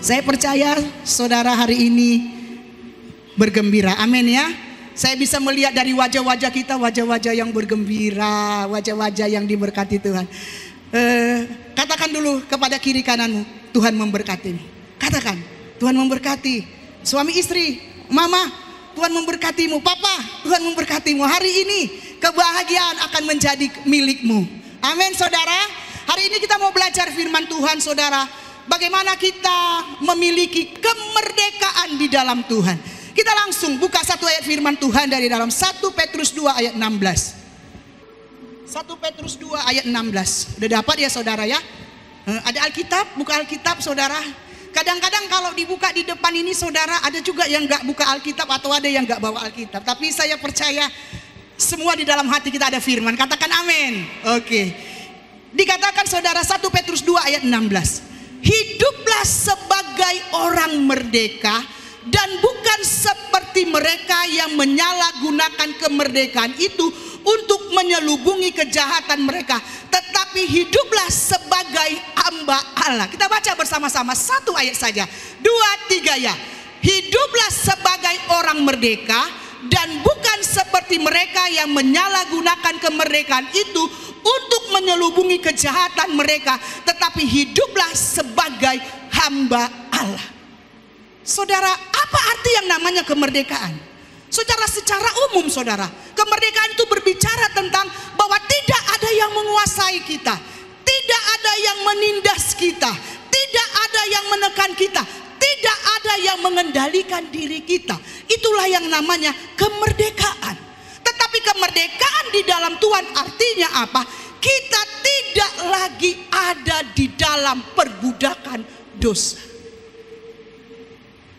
Saya percaya saudara hari ini bergembira. Amin ya. Saya bisa melihat dari wajah-wajah kita, wajah-wajah yang bergembira, wajah-wajah yang diberkati Tuhan. Katakan dulu kepada kiri kananmu, Tuhan memberkatimu. Katakan, Tuhan memberkati. Suami istri, mama, Tuhan memberkatimu. Papa, Tuhan memberkatimu. Hari ini kebahagiaan akan menjadi milikmu. Amin saudara. Hari ini kita mau belajar firman Tuhan saudara. Bagaimana kita memiliki kemerdekaan di dalam Tuhan. Kita langsung buka satu ayat firman Tuhan dari dalam 1 Petrus 2 ayat 16. 1 Petrus 2 ayat 16. Udah dapat ya saudara ya? Ada Alkitab, buka Alkitab saudara. Kadang-kadang kalau dibuka di depan ini saudara, ada juga yang gak buka Alkitab atau ada yang gak bawa Alkitab. Tapi saya percaya semua di dalam hati kita ada firman. Katakan amin. Oke. Dikatakan saudara 1 Petrus 2 ayat 16. Hiduplah sebagai orang merdeka dan bukan seperti mereka yang menyalahgunakan kemerdekaan itu untuk menyelubungi kejahatan mereka, tetapi hiduplah sebagai hamba Allah. Kita baca bersama-sama satu ayat saja, 2, 3 ya. Hiduplah sebagai orang merdeka dan bukan seperti mereka yang menyalahgunakan kemerdekaan itu untuk menyelubungi kejahatan mereka, tetapi hiduplah sebagai hamba Allah. Saudara, apa arti yang namanya kemerdekaan? Secara umum saudara, kemerdekaan itu berbicara tentang bahwa tidak ada yang menguasai kita, tidak ada yang menindas kita, tidak ada yang menekan kita, tidak ada yang mengendalikan diri kita. Itulah yang namanya kemerdekaan. Tetapi kemerdekaan di dalam Tuhan artinya apa? Kita tidak lagi ada di dalam perbudakan dosa.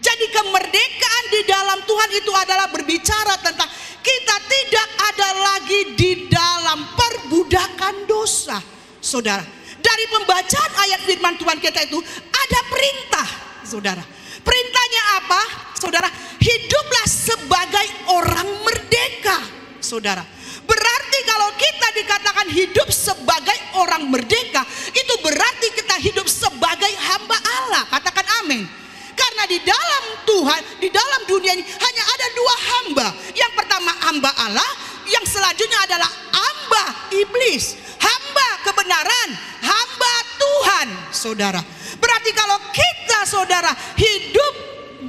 Jadi kemerdekaan di dalam Tuhan itu adalah berbicara tentang kita tidak ada lagi di dalam perbudakan dosa. Saudara, dari pembacaan ayat firman Tuhan kita itu ada perintah, saudara. Perintahnya apa? Saudara, hiduplah sebagai orang merdeka, saudara. Berarti kalau kita dikatakan hidup sebagai orang merdeka, itu berarti kita hidup sebagai hamba Allah. Katakan amin. Karena di dalam Tuhan, di dalam dunia ini hanya ada dua hamba. Yang pertama hamba Allah, yang selanjutnya adalah hamba iblis. Hamba kebenaran, hamba Tuhan, saudara. Berarti kalau kita saudara hidup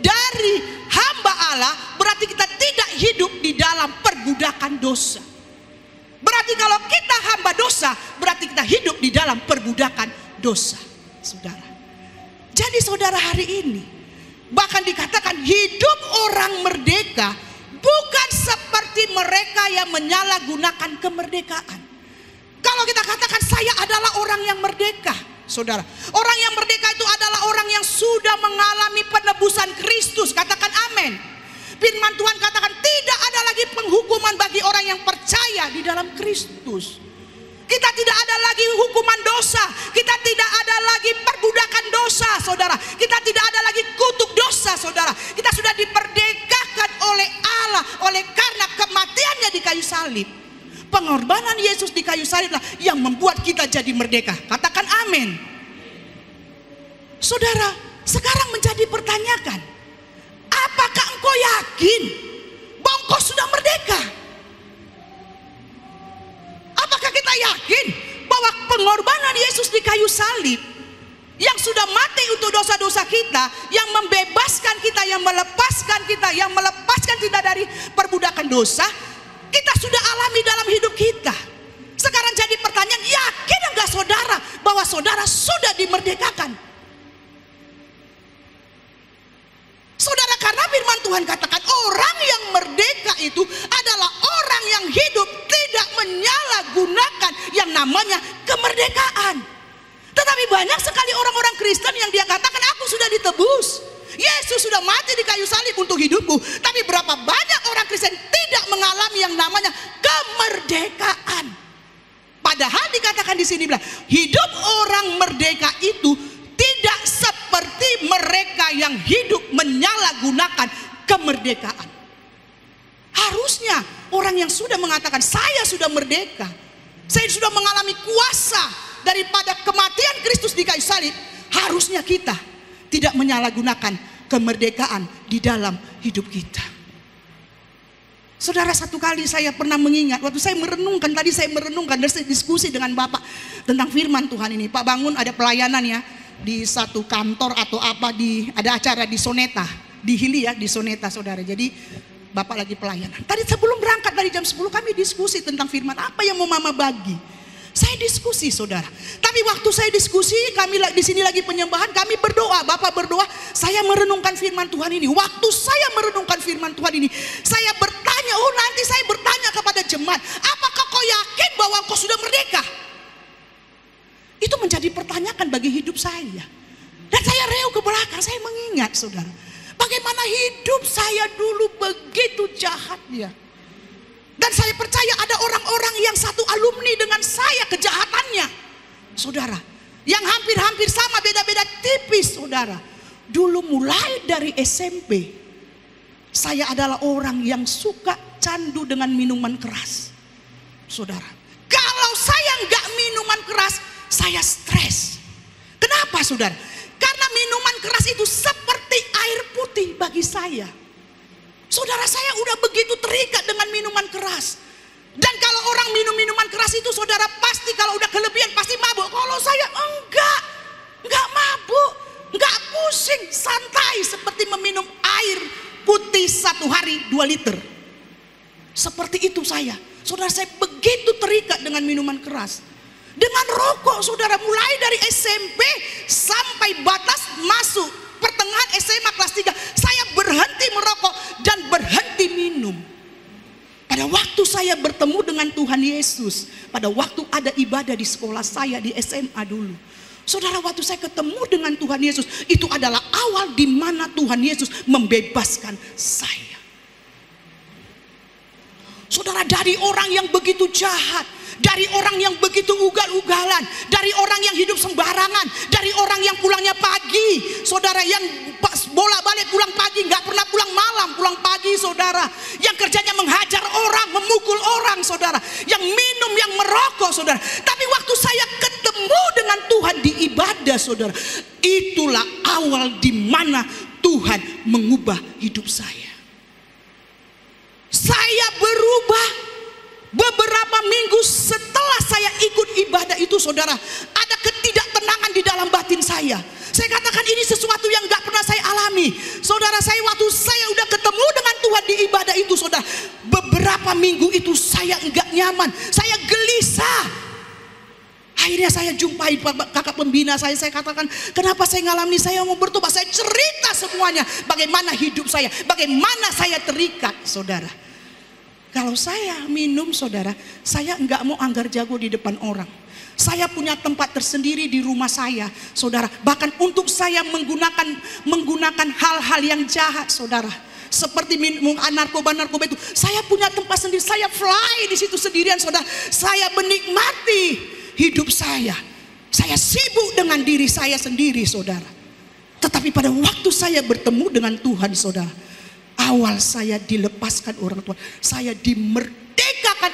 dari hamba Allah, berarti kita tidak hidup di dalam perbudakan dosa. Berarti kalau kita hamba dosa, berarti kita hidup di dalam perbudakan dosa, saudara. Jadi saudara hari ini bahkan dikatakan hidup orang merdeka bukan seperti mereka yang menyalahgunakan kemerdekaan. Kalau kita katakan saya adalah orang yang merdeka, saudara. Orang yang merdeka itu adalah orang yang sudah mengalami penebusan Kristus. Katakan amin. Firman Tuhan katakan tidak ada lagi penghukuman bagi orang yang percaya di dalam Kristus. Kita tidak ada lagi hukuman dosa. Kita tidak ada lagi perbudakan dosa, saudara. Kita tidak ada lagi kutuk dosa, saudara. Kita sudah diperdekakan oleh Allah oleh karena kematiannya di kayu salib. Pengorbanan Yesus di kayu saliblah yang membuat kita jadi merdeka. Katakan amin. Saudara, sekarang menjadi pertanyaan, apakah engkau yakin bahwa engkau sudah merdeka? Apakah kita yakin bahwa pengorbanan Yesus di kayu salib yang sudah mati untuk dosa-dosa kita, yang membebaskan kita, yang melepaskan kita dari perbudakan dosa, kita sudah alami dalam hidup kita? Sekarang jadi pertanyaan, yakin enggak saudara bahwa saudara sudah dimerdekakan? Saudara, karena firman Tuhan katakan orang yang merdeka itu adalah orang yang hidup tidak menyalahgunakan yang namanya kemerdekaan. Tetapi banyak sekali orang-orang Kristen yang dia katakan aku sudah ditebus, Yesus sudah mati di kayu salib untuk hidupku. Tapi berapa banyak orang Kristen tidak mengalami yang namanya kemerdekaan. Padahal dikatakan di sini bilang hidup orang merdeka itu tidak seperti mereka yang hidup menyalahgunakan kemerdekaan. Harusnya orang yang sudah mengatakan saya sudah merdeka, saya sudah mengalami kuasa daripada kematian Kristus di kayu salib, harusnya kita tidak menyalahgunakan kemerdekaan di dalam hidup kita. Saudara, satu kali saya pernah mengingat, waktu saya merenungkan, tadi saya merenungkan dan saya diskusi dengan Bapak tentang firman Tuhan ini. Pak Bangun ada pelayanan ya di satu kantor atau apa, ada acara di Soneta, di Hili ya, di Soneta saudara. Jadi Bapak lagi pelayanan. Tadi sebelum berangkat dari jam 10 kami diskusi tentang firman, apa yang mau Mama bagi. Saya diskusi saudara. Tapi waktu saya diskusi, kami di sini lagi penyembahan, kami berdoa, Bapak berdoa, saya merenungkan firman Tuhan ini. Waktu saya merenungkan firman Tuhan ini, saya bertanya, nanti saya bertanya kepada jemaat, apakah kau yakin bahwa kau sudah merdeka? Itu menjadi pertanyaan bagi hidup saya. Dan saya reu ke belakang, saya mengingat saudara, bagaimana hidup saya dulu begitu jahatnya. Dan saya percaya ada orang-orang yang satu alumni dengan saya kejahatannya, saudara, yang hampir-hampir sama, beda-beda tipis, saudara. Dulu mulai dari SMP, saya adalah orang yang suka candu dengan minuman keras, saudara. Kalau saya nggak minuman keras, saya stres. Kenapa, saudara? Karena minuman keras itu seperti air putih bagi saya. Saudara, saya udah begitu terikat dengan minuman keras. Dan kalau orang minum minuman keras itu, saudara, pasti kalau udah kelebihan pasti mabuk. Kalau saya enggak mabuk, enggak pusing, santai seperti meminum air putih 1 hari 2 liter. Seperti itu saya. Saudara, saya begitu terikat dengan minuman keras. Dengan rokok, saudara, mulai dari SMP sampai batas masuk pertengahan SMA kelas 3, saya berhenti merokok dan berhenti minum. Pada waktu saya bertemu dengan Tuhan Yesus, pada waktu ada ibadah di sekolah saya di SMA dulu, saudara, waktu saya ketemu dengan Tuhan Yesus, itu adalah awal di mana Tuhan Yesus membebaskan saya. Saudara, dari orang yang begitu jahat, dari orang yang begitu ugal-ugalan, dari orang yang hidup sembarangan, dari orang yang pulangnya pagi, saudara, yang bolak-balik pulang pagi, nggak pernah pulang malam, pulang pagi, saudara, yang kerjanya menghajar orang, memukul orang, saudara, yang minum, yang merokok, saudara. Tapi waktu saya ketemu dengan Tuhan di ibadah, saudara, itulah awal di mana Tuhan mengubah hidup saya. Saya berubah. Beberapa minggu setelah saya ikut ibadah itu, saudara, ada ketidaktenangan di dalam batin saya. Saya katakan ini sesuatu yang gak pernah saya alami. Saudara, saya waktu saya udah ketemu dengan Tuhan di ibadah itu, saudara, beberapa minggu itu saya enggak nyaman, saya gelisah. Akhirnya saya jumpai kakak pembina saya katakan, kenapa saya ngalami, saya mau bertobat. Saya cerita semuanya, bagaimana hidup saya, bagaimana saya terikat, saudara. Kalau saya minum, saudara, saya enggak mau anggar jago di depan orang. Saya punya tempat tersendiri di rumah saya, saudara. Bahkan untuk saya menggunakan hal-hal yang jahat, saudara, seperti minum narkoba itu, saya punya tempat sendiri. Saya fly di situ sendirian, saudara. Saya menikmati hidup saya. Saya sibuk dengan diri saya sendiri, saudara. Tetapi pada waktu saya bertemu dengan Tuhan, saudara, awal saya dilepaskan orang Tuhan, saya dimerdekakan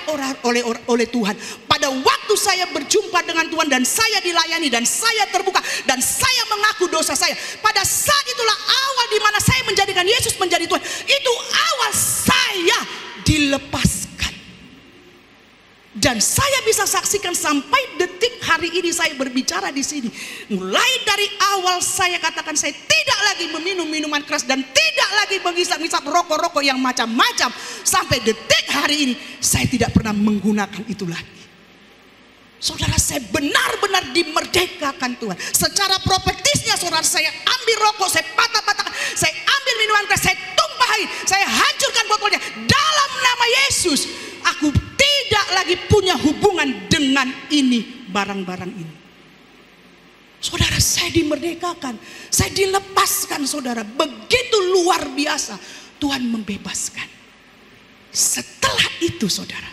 oleh Tuhan. Pada waktu saya berjumpa dengan Tuhan dan saya dilayani dan saya terbuka dan saya mengaku dosa saya, pada saat itulah awal di mana saya menjadikan Yesus menjadi Tuhan. Itu awal saya dilepaskan. Dan saya bisa saksikan sampai detik hari ini saya berbicara di sini. Mulai dari awal saya katakan saya tidak lagi meminum minuman keras dan tidak lagi menghisap-hisap rokok-rokok yang macam-macam. Sampai detik hari ini saya tidak pernah menggunakan itu lagi. Saudara, saya benar-benar dimerdekakan Tuhan. Secara profetisnya, saudara, saya ambil rokok, saya patah-patahkan, saya ambil minuman keras, saya tumpahin, saya hancurkan botolnya. Dalam nama Yesus, aku tidak lagi punya hubungan dengan ini, barang-barang ini. Saudara, saya dimerdekakan, saya dilepaskan, saudara. Begitu luar biasa Tuhan membebaskan. Setelah itu, saudara,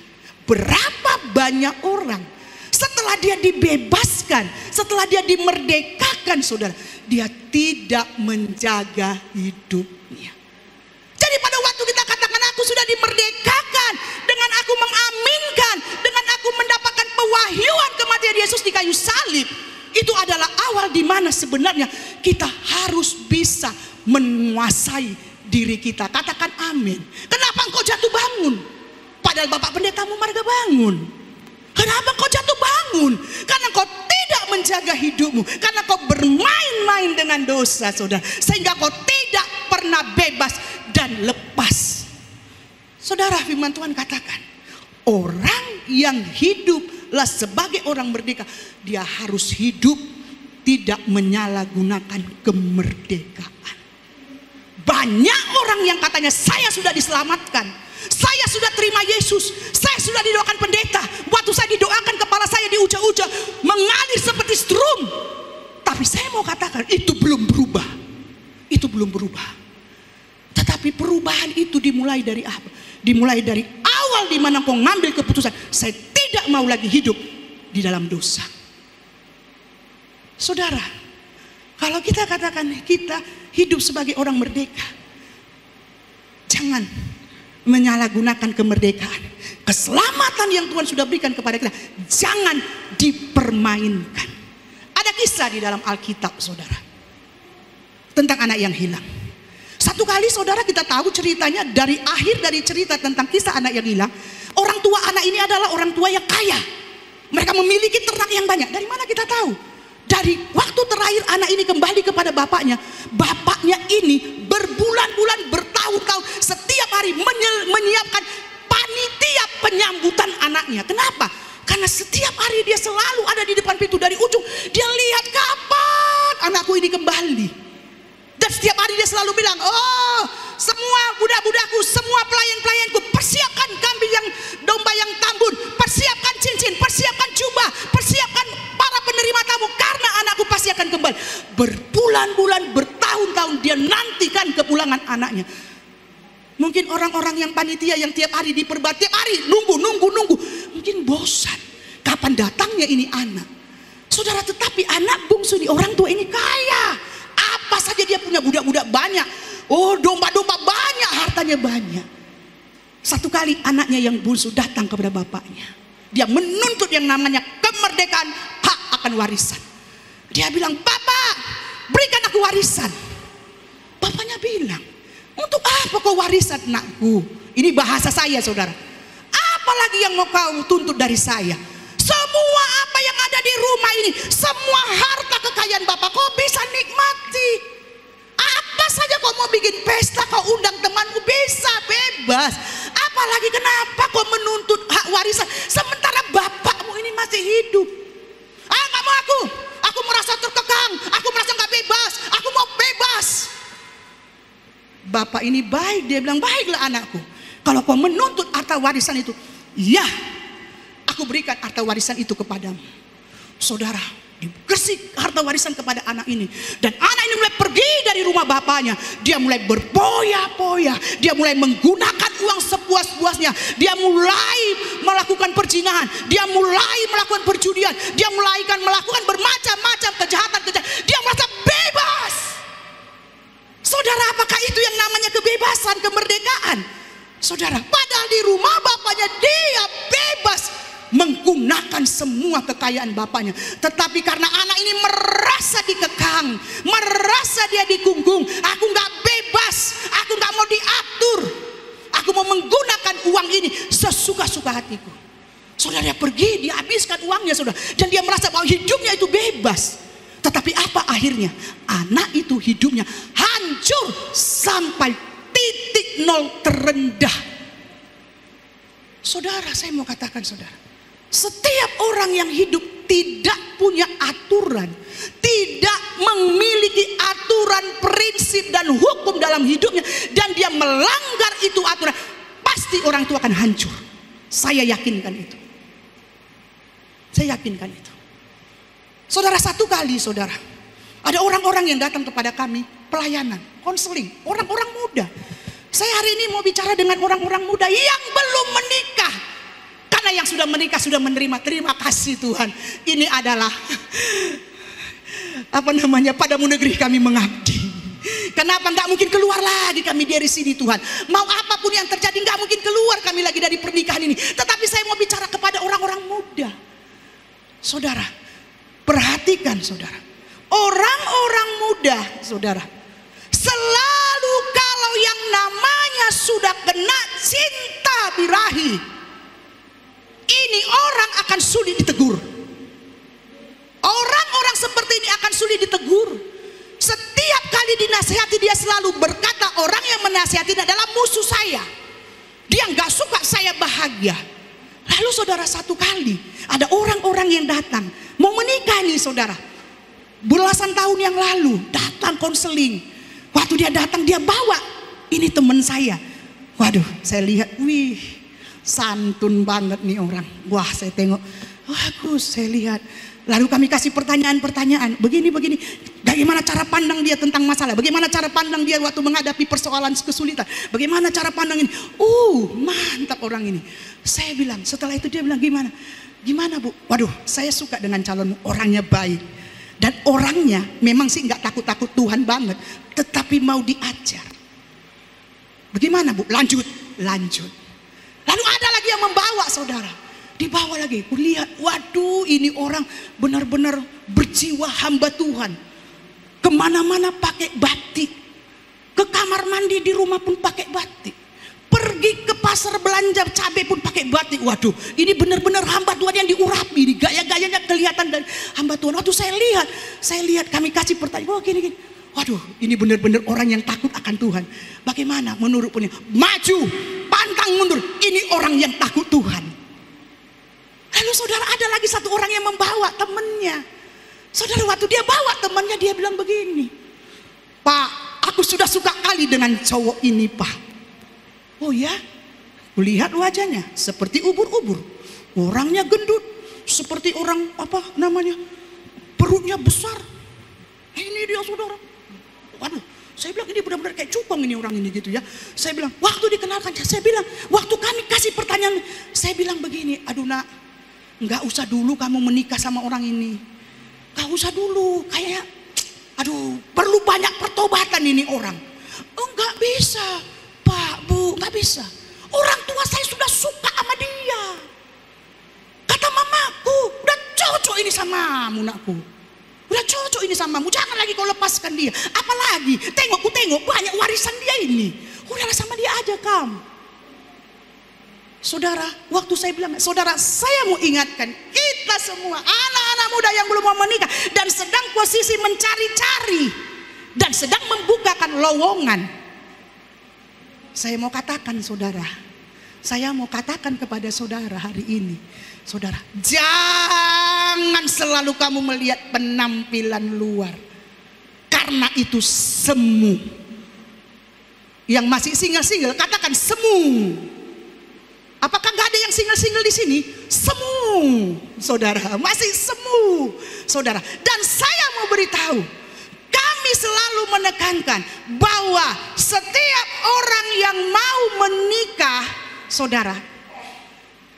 berapa banyak orang setelah dia dibebaskan, setelah dia dimerdekakan, saudara, dia tidak menjaga hidupnya. Jadi pada waktu kita katakan aku sudah dimerdekakan, dengan aku mengaminkan, dengan aku mendapatkan pewahyuan kematian Yesus di kayu salib, itu adalah awal di mana sebenarnya kita harus bisa menguasai diri kita. Katakan amin. Kenapa engkau jatuh bangun? Padahal Bapak Pendetamu marga bangun. Kenapa kau jatuh bangun? Karena kau tidak menjaga hidupmu. Karena kau bermain-main dengan dosa, saudara. Sehingga kau tidak pernah bebas dan lepas. Saudara, firman Tuhan katakan, orang yang hiduplah sebagai orang merdeka, dia harus hidup tidak menyalahgunakan kemerdekaan. Banyak orang yang katanya saya sudah diselamatkan, saya sudah terima Yesus, saya sudah didoakan pendeta. Waktu saya didoakan kepala saya diuja-uja mengalir seperti strum. Tapi saya mau katakan itu belum berubah. Itu belum berubah. Tetapi perubahan itu dimulai dari apa? Dimulai dari awal di mana kau ngambil keputusan, saya tidak mau lagi hidup di dalam dosa. Saudara, kalau kita katakan kita hidup sebagai orang merdeka, jangan menyalahgunakan kemerdekaan. Keselamatan yang Tuhan sudah berikan kepada kita jangan dipermainkan. Ada kisah di dalam Alkitab, saudara, tentang anak yang hilang. Satu kali, saudara, kita tahu ceritanya dari akhir dari cerita tentang kisah anak yang hilang. Orang tua anak ini adalah orang tua yang kaya. Mereka memiliki ternak yang banyak. Dari mana kita tahu? Dari waktu terakhir anak ini kembali kepada bapaknya. Bapaknya ini berbulan-bulan, bertahun-tahun setiap hari menyiapkan panitia penyambutan anaknya. Kenapa? Karena setiap hari dia selalu ada di depan pintu. Dari ujung dia lihat kapan anakku ini kembali. Dan setiap hari dia selalu bilang, oh semua budak-budakku, semua pelayan-pelayanku, persiapkan kambing yang domba yang tambun, persiapkan cincin, persiapkan jubah, persiapkan para penerima tamu, karena anakku pasti akan kembali. Berbulan-bulan, bertahun-tahun dia nantikan kepulangan anaknya. Mungkin orang-orang yang panitia yang tiap hari diperbat, tiap hari nunggu. Mungkin bosan. Kapan datangnya ini anak? Saudara, tetapi anak bungsu di orang tua ini kaya. Apa saja dia punya, budak-budak banyak. Oh, domba-domba banyak, hartanya banyak. Satu kali anaknya yang bungsu datang kepada bapaknya. Dia menuntut yang namanya kemerdekaan, hak akan warisan. Dia bilang, "Bapak, berikan aku warisan." Bapaknya bilang, "Untuk apa kau warisan, nakku?" Ini bahasa saya, saudara. Apalagi yang mau kau tuntut dari saya? Semua apa yang ada di rumah ini, semua harta kekayaan Bapak, kau bisa nikmati. Apa saja kau mau bikin pesta, kau undang temanmu, bisa, bebas. Apalagi kenapa kau menuntut hak warisan sementara bapakmu ini masih hidup? Nggak mau aku merasa terkekang, aku merasa nggak bebas, aku mau bebas. Bapak ini baik, dia bilang, baiklah anakku, kalau kau menuntut harta warisan itu, ya, aku berikan harta warisan itu kepadamu. Saudara, dikasih harta warisan kepada anak ini. Dan anak ini mulai pergi dari rumah bapaknya. Dia mulai berpoya-poya. Dia mulai menggunakan uang sepuas-puasnya. Dia mulai melakukan perzinahan. Dia mulai melakukan perjudian. Dia mulai melakukan bermacam-macam kejahatan. Dia merasa bebas. Saudara, apakah itu yang namanya kebebasan, kemerdekaan? Saudara, padahal di rumah bapaknya dia bebas menggunakan semua kekayaan bapaknya. Tetapi karena anak ini merasa dikekang, merasa dia dikungkung, aku gak bebas, aku gak mau diatur, aku mau menggunakan uang ini sesuka-suka hatiku. Saudara, dia pergi, dia habiskan uangnya, saudara, dan dia merasa bahwa hidupnya itu bebas. Tetapi apa akhirnya? Anak itu hidupnya hancur sampai titik nol terendah. Saudara, saya mau katakan, saudara, setiap orang yang hidup tidak punya aturan, tidak memiliki aturan, prinsip dan hukum dalam hidupnya, dan dia melanggar itu aturan, pasti orang tua akan hancur. Saya yakinkan itu. Saya yakinkan itu. Saudara, satu kali, saudara, ada orang-orang yang datang kepada kami pelayanan, konseling, orang-orang muda. Saya hari ini mau bicara dengan orang-orang muda yang belum menikah. Karena yang sudah menikah sudah menerima, terima kasih Tuhan. Ini adalah padamu negeri kami mengabdi. Kenapa nggak mungkin keluar lagi kami dari sini, Tuhan? Mau apapun yang terjadi nggak mungkin keluar kami lagi dari pernikahan ini. Tetapi saya mau bicara kepada orang-orang muda. Saudara, perhatikan, saudara. Orang-orang muda muda, saudara. Selalu kalau yang namanya sudah kena cinta birahi, ini orang akan sulit ditegur. Orang-orang seperti ini akan sulit ditegur. Setiap kali dinasihati dia selalu berkata, orang yang menasihati adalah musuh saya. Dia nggak suka saya bahagia. Lalu saudara, satu kali ada orang-orang yang datang mau menikah nih saudara. Belasan tahun yang lalu datang konseling. Waktu dia datang dia bawa, ini teman saya. Waduh, saya lihat, wih, santun banget nih orang. Wah, saya tengok, bagus, saya lihat. Lalu kami kasih pertanyaan-pertanyaan, begini, bagaimana cara pandang dia tentang masalah, bagaimana cara pandang dia waktu menghadapi persoalan kesulitan, bagaimana cara pandang ini. Mantap orang ini. Saya bilang, setelah itu dia bilang, gimana bu? Waduh, saya suka dengan calonmu, orangnya baik. Dan orangnya memang sih nggak takut-takut Tuhan banget, tetapi mau diajar. Bagaimana bu? Lanjut. Lalu ada lagi yang membawa saudara. Dibawa lagi, lihat, waduh ini orang benar-benar berjiwa hamba Tuhan. Kemana-mana pakai batik. Ke kamar mandi di rumah pun pakai batik. Pergi ke pasar belanja cabai pun pakai batik. Waduh, ini benar-benar hamba Tuhan yang diurapi. Gaya-gayanya kelihatan dari hamba Tuhan. Waktu saya lihat kami kasih pertanyaan. Oh gini. Waduh, ini benar-benar orang yang takut akan Tuhan. Bagaimana menurut punya? Maju, pantang mundur. Ini orang yang takut Tuhan. Lalu saudara, ada lagi satu orang yang membawa temannya. Saudara, waktu dia bawa temannya, dia bilang begini, Pak, aku sudah suka kali dengan cowok ini Pak. Oh ya? Kulihat wajahnya seperti ubur-ubur. Orangnya gendut, seperti orang apa namanya, perutnya besar. Ini dia saudara. Waduh, saya bilang ini benar-benar kayak cupang ini orang ini gitu ya. Saya bilang, waktu dikenalkan, saya bilang, waktu kami kasih pertanyaan, saya bilang begini, aduh nak, nggak usah dulu kamu menikah sama orang ini. Nggak usah dulu, kayak aduh perlu banyak pertobatan ini orang. Nggak bisa Pak, Bu, nggak bisa. Orang tua saya sudah suka sama dia. Kata mamaku, udah cocok ini samamu nakku. Udah cocok ini samamu, jangan lagi kau lepaskan dia. Apalagi, tengok banyak warisan dia ini. Udahlah sama dia aja kamu. Saudara, waktu saya bilang, saudara, saya mau ingatkan kita semua anak-anak muda yang belum mau menikah dan sedang posisi mencari-cari dan sedang membukakan lowongan. Saya mau katakan saudara, saya mau katakan kepada saudara hari ini, saudara, jangan selalu kamu melihat penampilan luar, karena itu semu. Yang masih single-single katakan semu. Apakah nggak ada yang single-single di sini? Semu, saudara, masih semu, saudara. Dan saya mau beritahu, kami selalu menekankan bahwa setiap orang yang mau menikah, saudara,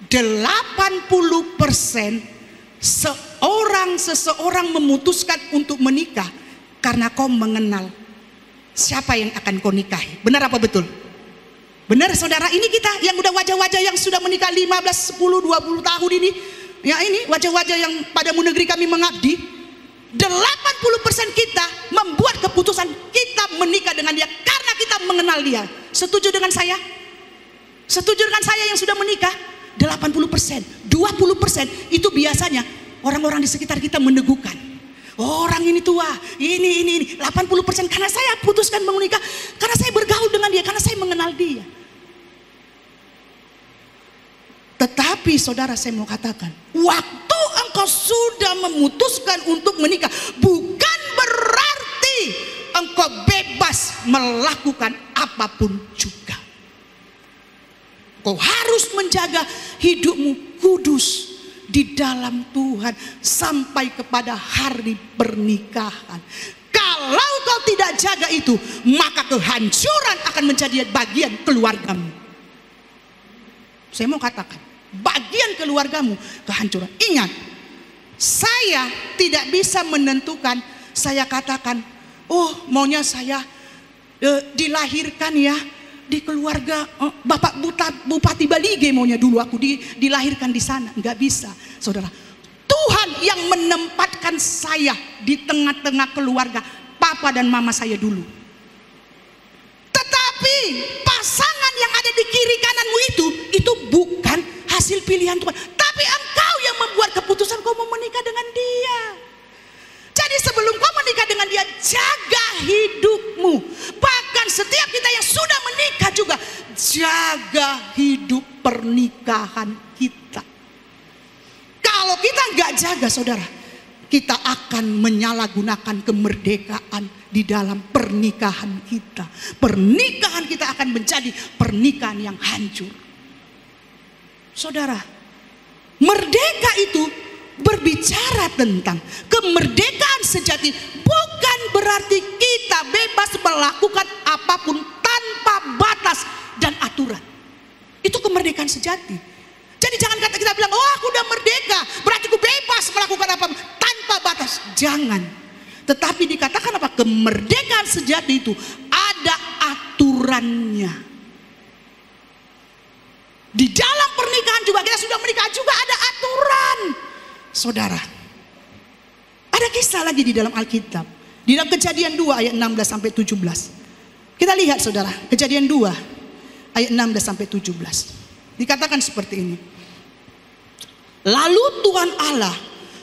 80% seseorang memutuskan untuk menikah karena kau mengenal siapa yang akan kau nikahi. Benar apa betul? Benar saudara, ini kita yang udah wajah-wajah yang sudah menikah 15, 10, 20 tahun ini. Ya ini wajah-wajah yang pada negeri kami mengabdi. 80% kita membuat keputusan kita menikah dengan dia karena kita mengenal dia. Setuju dengan saya? Setuju dengan saya yang sudah menikah? 80%, 20% itu biasanya orang-orang di sekitar kita meneguhkan. Orang ini tua, ini 80% karena saya putuskan menikah, karena saya bergaul dengan dia, karena saya mengenal dia. Tetapi saudara, saya mau katakan, waktu engkau sudah memutuskan untuk menikah, bukan berarti engkau bebas melakukan apapun juga. Kau harus menjaga hidupmu kudus di dalam Tuhan sampai kepada hari pernikahan. Kalau kau tidak jaga itu, maka kehancuran akan menjadi bagian keluargamu. Saya mau katakan, bagian keluargamu kehancuran. Ingat, saya tidak bisa menentukan. Saya katakan, oh maunya saya dilahirkan ya di keluarga Bapak Bupati Balige, maunya dulu aku dilahirkan di sana. Enggak bisa, saudara. Tuhan yang menempatkan saya di tengah-tengah keluarga papa dan mama saya dulu. Tetapi pasangan yang ada di kiri kananmu itu bukan hasil pilihan Tuhan. Tapi engkau yang membuat keputusan kau mau menikah dengan dia. Jadi sebelum kau menikah dengan dia, jaga hidupmu. Bahkan setiap kita yang sudah menikah juga, jaga hidup pernikahan kita. Kalau kita nggak jaga, saudara, kita akan menyalahgunakan kemerdekaan di dalam pernikahan kita. Pernikahan kita akan menjadi pernikahan yang hancur. Saudara, merdeka itu berbicara tentang kemerdekaan sejati, bukan berarti kita bebas melakukan apapun tanpa batas dan aturan. Itu kemerdekaan sejati. Jadi jangan kata kita bilang, oh aku udah merdeka, berarti aku bebas melakukan apapun tanpa batas. Jangan. Tetapi dikatakan apa? Kemerdekaan sejati itu ada aturannya. Di dalam pernikahan juga, kita sudah menikah juga ada aturan. Saudara, ada kisah lagi di dalam Alkitab. Di dalam Kejadian 2 ayat 16 sampai 17. Kita lihat saudara, Kejadian 2 ayat 16 sampai 17. Dikatakan seperti ini. Lalu Tuhan Allah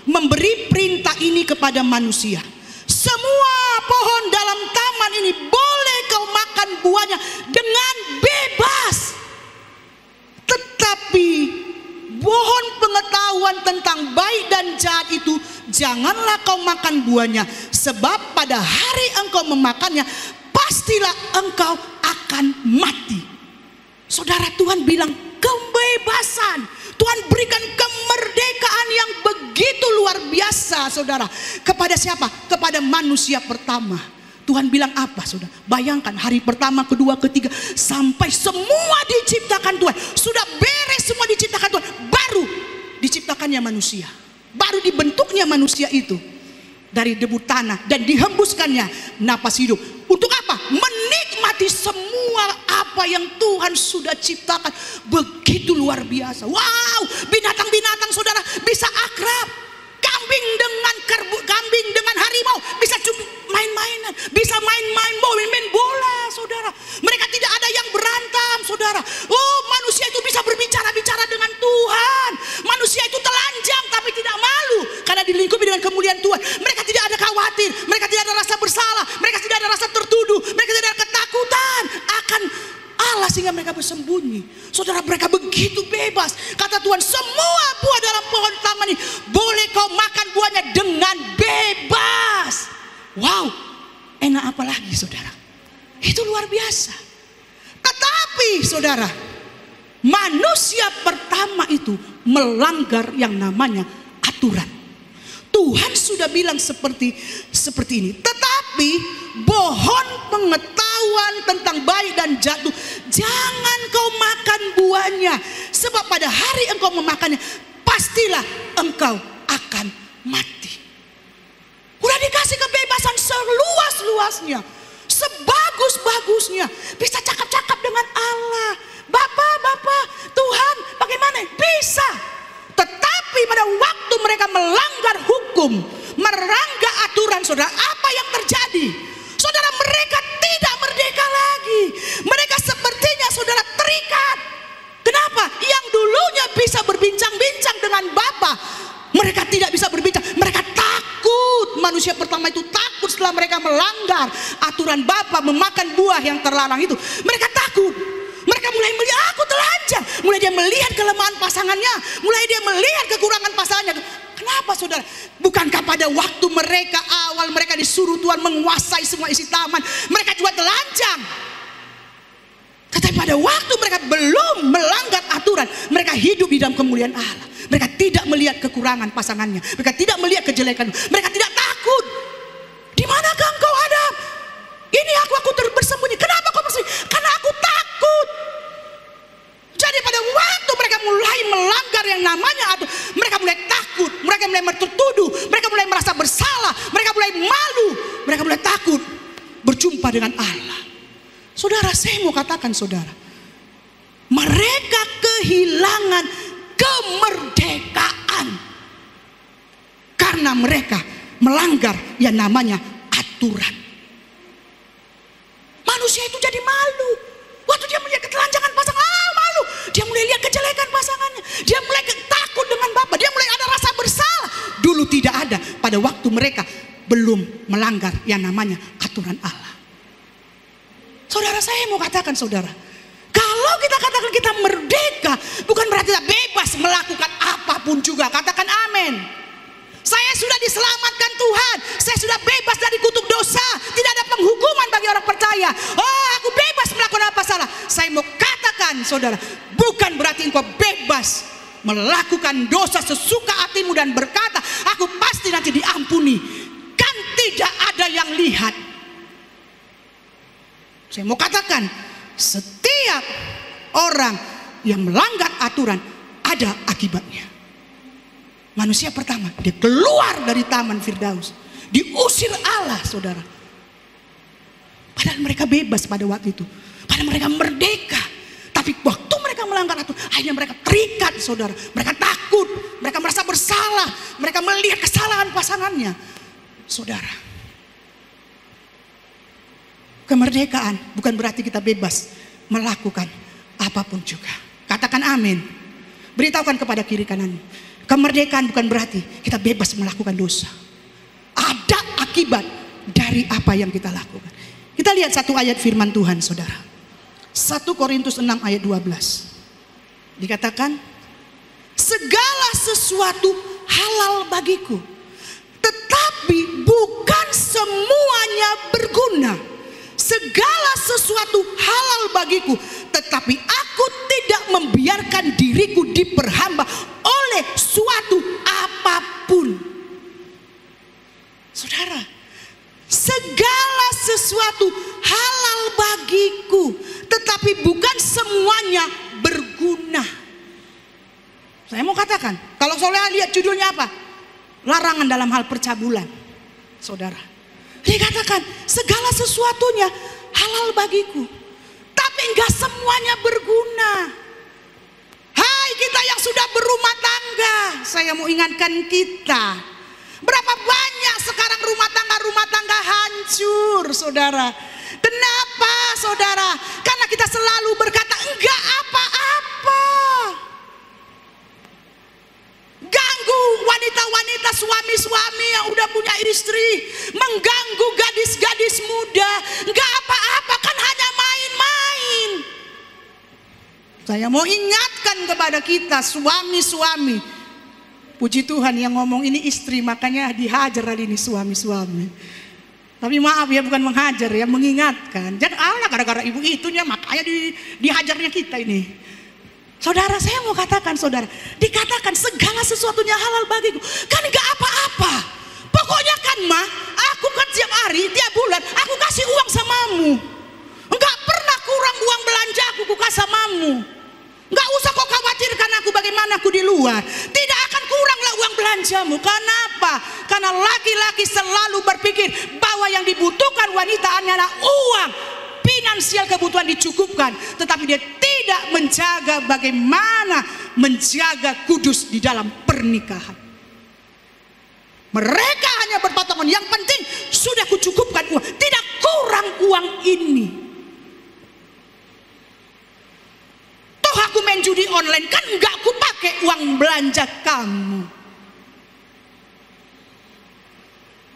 memberi perintah ini kepada manusia. Semua pohon dalam taman ini boleh kau makan buahnya dengan bebas. Tetapi pohon pengetahuan tentang baik dan jahat itu janganlah kau makan buahnya, sebab pada hari engkau memakannya pastilah engkau akan mati. Saudara, Tuhan bilang kebebasan. Tuhan berikan kemerdekaan yang begitu luar biasa, saudara. Kepada siapa? Kepada manusia pertama. Tuhan bilang apa, saudara? Bayangkan hari pertama, kedua, ketiga, sampai semua diciptakan Tuhan. Sudah beres semua diciptakan Tuhan. Baru diciptakannya manusia. Baru dibentuknya manusia itu. Dari debu tanah dan dihembuskannya napas hidup. Untuk apa? Menikmati semua apa yang Tuhan sudah ciptakan. Begitu luar biasa. Wow, binatang-binatang saudara bisa akrab. Kambing dengan harimau bisa main-mainan, bisa main bola, saudara. Mereka tidak ada yang berantem, saudara. Oh, manusia itu bisa berbicara-bicara dengan Tuhan. Manusia itu telanjang tapi tidak malu karena dilingkupi dengan kemuliaan Tuhan. Mereka tidak ada khawatir, mereka tidak ada rasa bersalah, mereka tidak ada rasa tertuduh, mereka tidak ada ketakutan akan Allah sehingga mereka bersembunyi. Saudara, mereka begitu bebas. Kata Tuhan, semua buah dalam pohon taman ini boleh kau makan buahnya dengan bebas. Wow, enak apa lagi saudara? Itu luar biasa. Tetapi saudara, manusia pertama itu melanggar yang namanya aturan. Tuhan sudah bilang seperti ini. Tetapi pohon pengetahuan tentang baik dan jahat, jangan kau makan buahnya, sebab pada hari engkau memakannya pastilah engkau akan mati. Udah dikasih kebebasan seluas-luasnya, sebagus-bagusnya, bisa cakap-cakap dengan Allah. Bapak, Tuhan bagaimana? Bisa. Tetapi pada waktu mereka melanggar hukum, melanggar aturan, saudara, apa yang terjadi? Saudara, mereka tidak merdeka lagi. Mereka sepertinya saudara terikat. Kenapa? Yang dulunya bisa berbincang-bincang dengan Bapa, mereka tidak bisa berbincang. Mereka takut. Manusia pertama itu takut setelah mereka melanggar aturan Bapa, memakan buah yang terlarang itu. Mereka takut. Mereka mulai melihat, aku telanjang. Mulai dia melihat kelemahan pasangannya, mulai dia melihat kekurangan pasangannya. Kenapa saudara? Bukankah pada waktu mereka awal mereka disuruh Tuhan menguasai semua isi taman, mereka juga telanjang? Tetapi pada waktu mereka belum melanggar aturan, mereka hidup di dalam kemuliaan Allah. Mereka tidak melihat kekurangan pasangannya, mereka tidak melihat kejelekan, mereka tidak takut. Di manakah engkau ada? Ini aku bersembunyi. Kenapa kau bersembunyi? Karena aku takut. Jadi pada waktu mereka mulai melanggar yang namanya aturan, mereka mulai takut, mereka mulai tertuduh, mereka mulai merasa bersalah, mereka mulai malu, mereka mulai takut berjumpa dengan Allah. Saudara, saya mau katakan saudara, mereka kehilangan kemerdekaan karena mereka melanggar yang namanya aturan. pada waktu mereka belum melanggar yang namanya aturan Allah. Saudara, saya mau katakan saudara, kalau kita katakan kita merdeka, bukan berarti kita bebas melakukan apapun juga. Katakan amin. Saya sudah diselamatkan Tuhan. Saya sudah bebas dari kutuk dosa. Tidak ada penghukuman bagi orang percaya. Oh, aku bebas melakukan apa salah. Saya mau katakan saudara, bukan berarti engkau bebas melakukan dosa sesuka hatimu dan berkata, aku pasti nanti diampuni. Kan tidak ada yang lihat. Saya mau katakan, setiap orang yang melanggar aturan ada akibatnya. Manusia pertama, dia keluar dari taman Firdaus, diusir Allah, saudara. Padahal mereka bebas pada waktu itu, padahal mereka merdeka. Tapi waktu mereka melanggar aturan, akhirnya mereka terikat, saudara. Mereka takut, mereka merasa bersalah, mereka melihat kesalahan pasangannya, saudara. Kemerdekaan bukan berarti kita bebas melakukan apapun juga. Katakan amin. Beritahukan kepada kiri kananmu, kemerdekaan bukan berarti kita bebas melakukan dosa. Ada akibat dari apa yang kita lakukan. Kita lihat satu ayat firman Tuhan, saudara. 1 Korintus 6 ayat 12. Dikatakan, segala sesuatu halal bagiku, tetapi bukan semuanya berguna. Segala sesuatu halal bagiku, tetapi aku tidak membiarkan diriku diperhamba oleh suatu apapun. Saudara, segala sesuatu halal bagiku, tetapi bukan semuanya berguna. Saya mau katakan, kalau saudara lihat judulnya apa? Larangan dalam hal percabulan. Saudara, dikatakan segala sesuatunya halal bagiku, tapi enggak semuanya berguna. Hai kita yang sudah berumah tangga, saya mau ingatkan kita, berapa banyak sekarang rumah tangga hancur, saudara. Kenapa, saudara? Karena kita selalu berkata enggak apa-apa. Ganggu wanita-wanita, suami-suami yang udah punya istri, mengganggu gadis-gadis muda. Enggak apa-apa, kan hanya main-main. Saya mau ingatkan kepada kita suami-suami. Puji Tuhan yang ngomong ini istri, makanya dihajar hari ini suami-suami. Tapi maaf ya, bukan menghajar ya, mengingatkan. Jangan Allah gara-gara ibu itunya makanya dihajarnya kita ini. Saudara, saya mau katakan saudara, dikatakan segala sesuatunya halal bagiku, kan enggak apa-apa. Pokoknya kan mah, aku kan tiap hari, tiap bulan aku kasih uang samamu. Enggak pernah kurang uang belanja aku kasih samamu. Enggak usah kau khawatirkan aku bagaimana aku di luar. Tidak akan kuranglah uang belanjamu. Kenapa? Karena laki-laki selalu berpikir bahwa yang dibutuhkan wanita adalah uang. Finansial kebutuhan dicukupkan, tetapi dia tidak menjaga bagaimana menjaga kudus di dalam pernikahan. Mereka hanya berpotongan, yang penting sudah kucukupkan uang, tidak kurang uang ini. Toh aku main judi online, kan enggak aku pakai uang belanja kamu.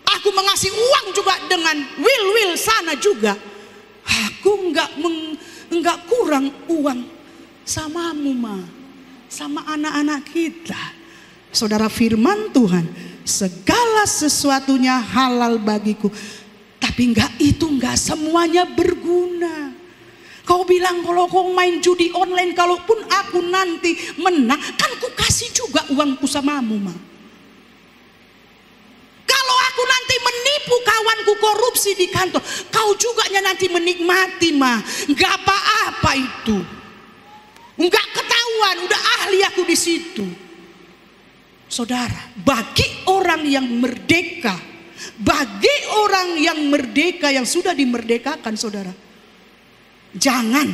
Aku mengasih uang juga dengan will sana juga. Aku enggak kurang uang samamu mah, sama anak-anak kita. Saudara, firman Tuhan, segala sesuatunya halal bagiku, tapi enggak semuanya berguna. Kau bilang kalau kau main judi online, kalaupun aku nanti menang, kan ku kasih juga uangku samamu mah. Kalau aku nanti menipu kawanku korupsi di kantor, kau juga nanti menikmati mah. Enggak apa-apa itu. Enggak ketahuan, udah ahli aku di situ. Saudara, bagi orang yang merdeka, bagi orang yang merdeka, yang sudah dimerdekakan, saudara, jangan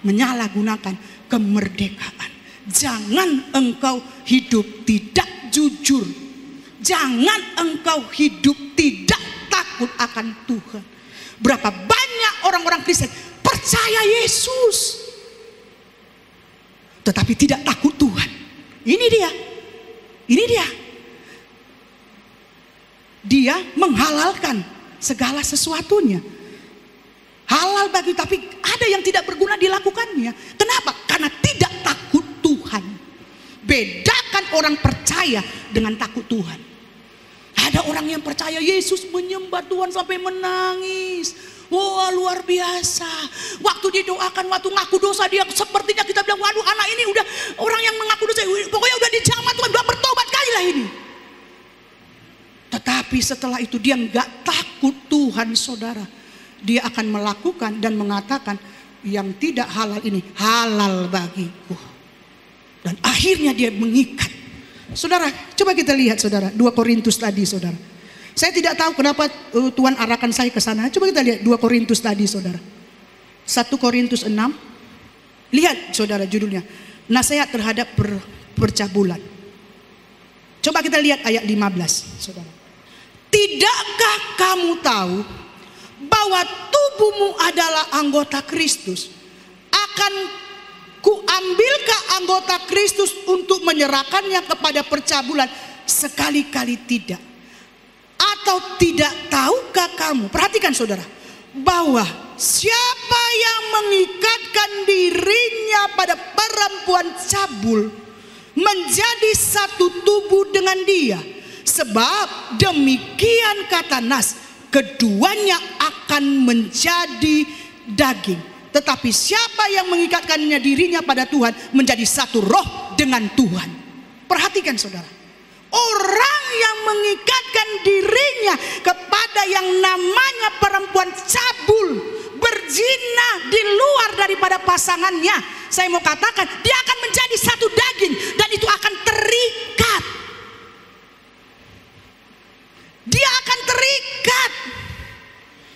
menyalahgunakan kemerdekaan. Jangan engkau hidup tidak jujur. Jangan engkau hidup tidak takut akan Tuhan. Berapa banyak orang-orang Kristen percaya Yesus, tetapi tidak takut Tuhan. Ini dia. dia menghalalkan segala sesuatunya. Halal bagi, tapi ada yang tidak berguna dilakukannya. Kenapa? Karena tidak takut Tuhan. Bedakan orang percaya dengan takut Tuhan. Ada orang yang percaya Yesus, menyembah Tuhan sampai menangis. Wah, luar biasa. Waktu didoakan, waktu ngaku dosa, dia sepertinya kita bilang, waduh, anak ini udah orang yang mengaku dosa, pokoknya udah dijamah Tuhan, udah bertobat kalilah ini. Tetapi setelah itu dia nggak takut Tuhan, saudara. Dia akan melakukan dan mengatakan, yang tidak halal ini halal bagiku. Dan akhirnya dia mengikat. Saudara, coba kita lihat saudara, 2 Korintus tadi saudara. Saya tidak tahu kenapa Tuhan arahkan saya ke sana. Coba kita lihat 2 Korintus tadi saudara. 1 Korintus 6. Lihat saudara judulnya, nasihat terhadap percabulan. Coba kita lihat ayat 15 saudara. Tidakkah kamu tahu bahwa tubuhmu adalah anggota Kristus? Akan kuambilkah anggota Kristus untuk menyerahkannya kepada percabulan? Sekali-kali tidak. Atau tidak tahukah kamu, perhatikan saudara, bahwa siapa yang mengikatkan dirinya pada perempuan cabul menjadi satu tubuh dengan dia. Sebab demikian kata Nas, keduanya akan menjadi daging. Tetapi siapa yang mengikatkannya dirinya pada Tuhan menjadi satu roh dengan Tuhan. Perhatikan saudara, orang yang mengikatkan dirinya kepada yang namanya perempuan cabul, berzina di luar daripada pasangannya, saya mau katakan dia akan menjadi satu daging dan itu akan terikat. Dia akan terikat.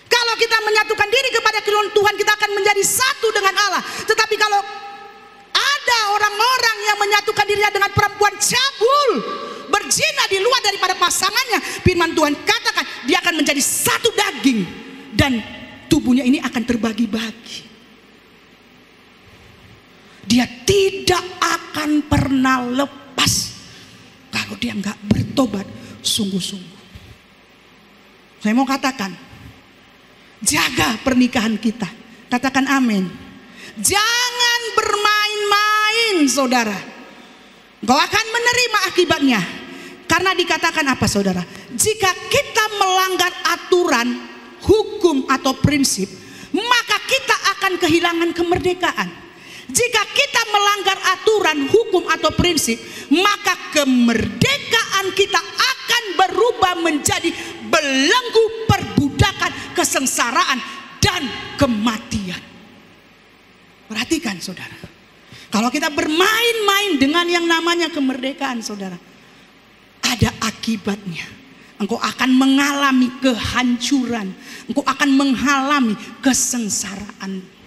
Kalau kita menyatukan diri kepada Tuhan, kita akan menjadi satu dengan Allah. Tetapi kalau ada orang-orang yang menyatukan dirinya dengan perempuan cabul, berzina di luar daripada pasangannya, firman Tuhan katakan dia akan menjadi satu daging dan tubuhnya ini akan terbagi-bagi. Dia tidak akan pernah lepas kalau dia nggak bertobat sungguh-sungguh. Saya mau katakan, jaga pernikahan kita. Katakan amin. Jangan bermain-main saudara. Kau akan menerima akibatnya. Karena dikatakan apa saudara? Jika kita melanggar aturan, hukum atau prinsip, maka kita akan kehilangan kemerdekaan. Jika kita melanggar aturan, hukum atau prinsip, maka kemerdekaan kita akan berubah menjadi belenggu perbudakan, kesengsaraan dan kematian. Perhatikan saudara, kalau kita bermain-main dengan yang namanya kemerdekaan saudara, ada akibatnya. Engkau akan mengalami kehancuran, engkau akan mengalami kesengsaraan.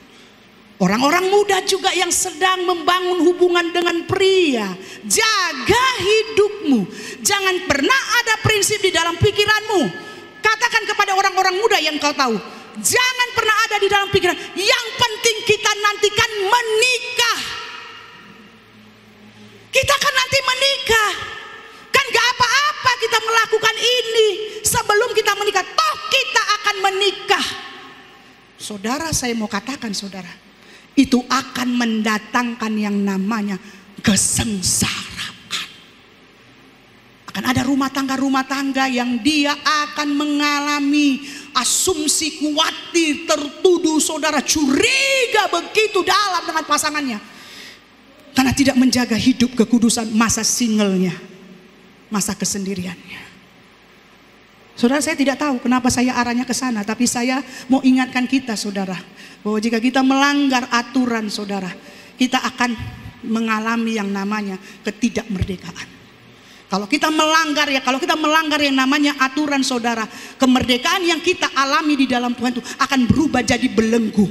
Orang-orang muda juga yang sedang membangun hubungan dengan pria, jaga hidupmu. Jangan pernah ada prinsip di dalam pikiranmu. Katakan kepada orang-orang muda yang kau tahu, jangan pernah ada di dalam pikiran, yang penting kita nantikan menikah. Kita kan nanti menikah. Kan gak apa-apa kita melakukan ini sebelum kita menikah. Toh kita akan menikah. Saudara, saya mau katakan saudara, itu akan mendatangkan yang namanya kesengsaraan. Akan ada rumah tangga yang dia akan mengalami asumsi, khawatir, tertuduh saudara, curiga begitu dalam dengan pasangannya. Karena tidak menjaga hidup kekudusan masa singlenya, masa kesendiriannya. Saudara, saya tidak tahu kenapa saya arahnya ke sana, tapi saya mau ingatkan kita saudara, bahwa jika kita melanggar aturan saudara, kita akan mengalami yang namanya ketidakmerdekaan. Kalau kita melanggar yang namanya aturan saudara, kemerdekaan yang kita alami di dalam Tuhan itu akan berubah jadi belenggu,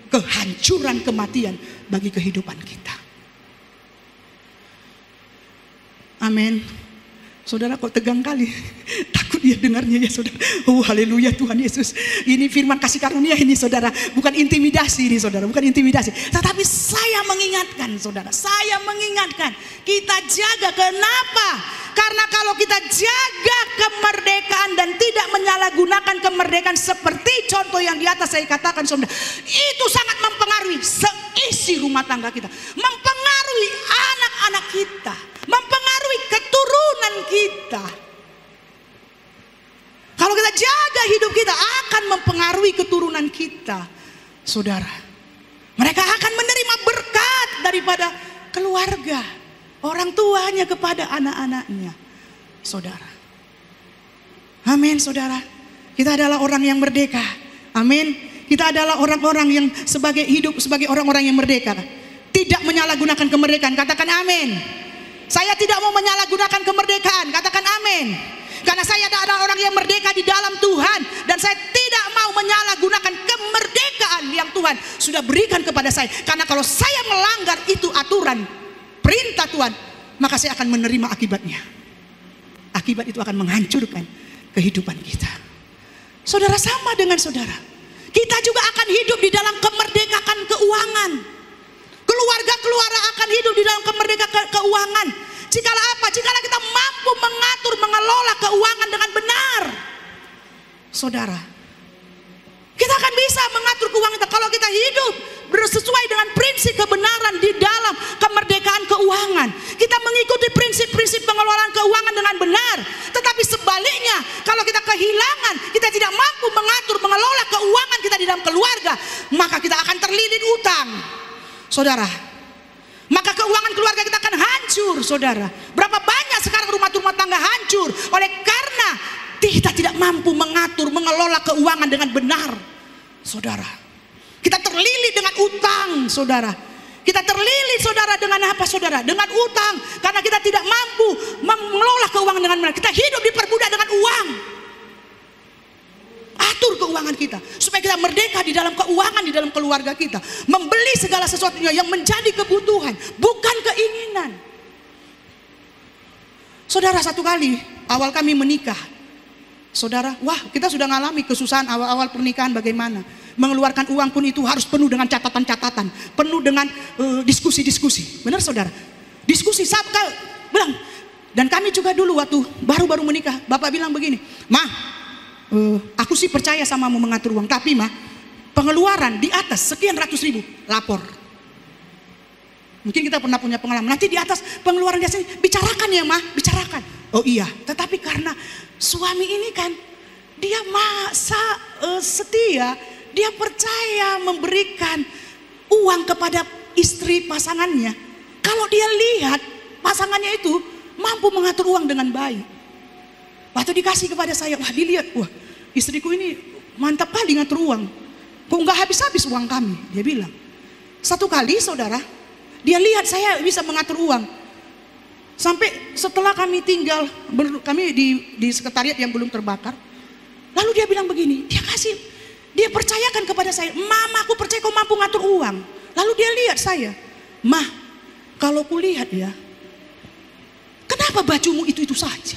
kehancuran, kematian bagi kehidupan kita. Amin. Saudara kok tegang kali, takut Dia dengarnya ya saudara. Oh haleluya Tuhan Yesus. Ini firman kasih karunia ini saudara. Bukan intimidasi ini saudara. Bukan intimidasi. Tetapi saya mengingatkan saudara. Saya mengingatkan. Kita jaga. Kenapa? Karena kalau kita jaga kemerdekaan dan tidak menyalahgunakan kemerdekaan seperti contoh yang di atas saya katakan saudara. Itu sangat mempengaruhi seisi rumah tangga kita. Mempengaruhi anak-anak kita. Mempengaruhi keturunan kita. Kalau kita jaga hidup kita akan mempengaruhi keturunan kita. Saudara. Mereka akan menerima berkat daripada keluarga. Orang tuanya kepada anak-anaknya. Saudara. Amin saudara. Kita adalah orang yang merdeka. Amin. Kita adalah orang-orang yang hidup sebagai orang-orang yang merdeka. Tidak menyalahgunakan kemerdekaan. Katakan amin. Saya tidak mau menyalahgunakan kemerdekaan. Katakan amin. Karena saya adalah orang yang merdeka di dalam Tuhan. Dan saya tidak mau menyalahgunakan kemerdekaan yang Tuhan sudah berikan kepada saya. Karena kalau saya melanggar itu aturan, perintah Tuhan, maka saya akan menerima akibatnya. Akibat itu akan menghancurkan kehidupan kita. Saudara sama dengan saudara. Kita juga akan hidup di dalam kemerdekaan keuangan. Keluarga-keluarga akan hidup di dalam kemerdekaan keuangan. Jikalau apa? Jikalau kita mampu mengatur, mengelola keuangan dengan benar. Saudara, kita akan bisa mengatur keuangan kita kalau kita hidup sesuai dengan prinsip kebenaran di dalam kemerdekaan keuangan. Kita mengikuti prinsip-prinsip pengelolaan keuangan dengan benar. Tetapi sebaliknya, kalau kita kehilangan, kita tidak mampu mengatur, mengelola keuangan kita di dalam keluarga, maka kita akan terlilit utang. Saudara, maka keuangan keluarga kita akan hancur, saudara. Berapa banyak sekarang rumah tangga hancur oleh karena kita tidak mampu mengatur, mengelola keuangan dengan benar, saudara. Kita terlilit dengan utang, saudara. Kita terlilit, saudara, dengan apa, saudara? Dengan utang, karena kita tidak mampu mengelola keuangan dengan benar. Kita hidup diperbudak dengan uang. Atur keuangan kita supaya kita merdeka di dalam keuangan, di dalam keluarga kita, membeli segala sesuatunya yang menjadi kebutuhan, bukan keinginan. Saudara, satu kali awal kami menikah, saudara, wah, kita sudah mengalami kesusahan awal-awal pernikahan. Bagaimana mengeluarkan uang pun itu harus penuh dengan catatan-catatan, penuh dengan diskusi-diskusi. Benar saudara? Diskusi sampai bilang, dan kami juga dulu waktu baru-baru menikah, bapak bilang begini, "Mah, aku sih percaya samamu mengatur uang, tapi mah pengeluaran di atas sekian ratus ribu lapor." Mungkin kita pernah punya pengalaman. Nanti di atas pengeluaran biasanya bicarakan ya mah, bicarakan. Oh iya, tetapi karena suami ini kan dia setia, dia percaya memberikan uang kepada istri pasangannya. Kalau dia lihat pasangannya itu mampu mengatur uang dengan baik. Waktu dikasih kepada saya, wah dilihat, wah istriku ini mantap kali ngatur uang. Kok nggak habis-habis uang kami? Dia bilang. Satu kali saudara, dia lihat saya bisa mengatur uang. Sampai setelah kami tinggal, kami di sekretariat yang belum terbakar. Lalu dia bilang begini, dia percayakan kepada saya, "Mama, aku percaya kau mampu ngatur uang." Lalu dia lihat saya, "Mah, kalau ku lihat ya, kenapa bajumu itu saja?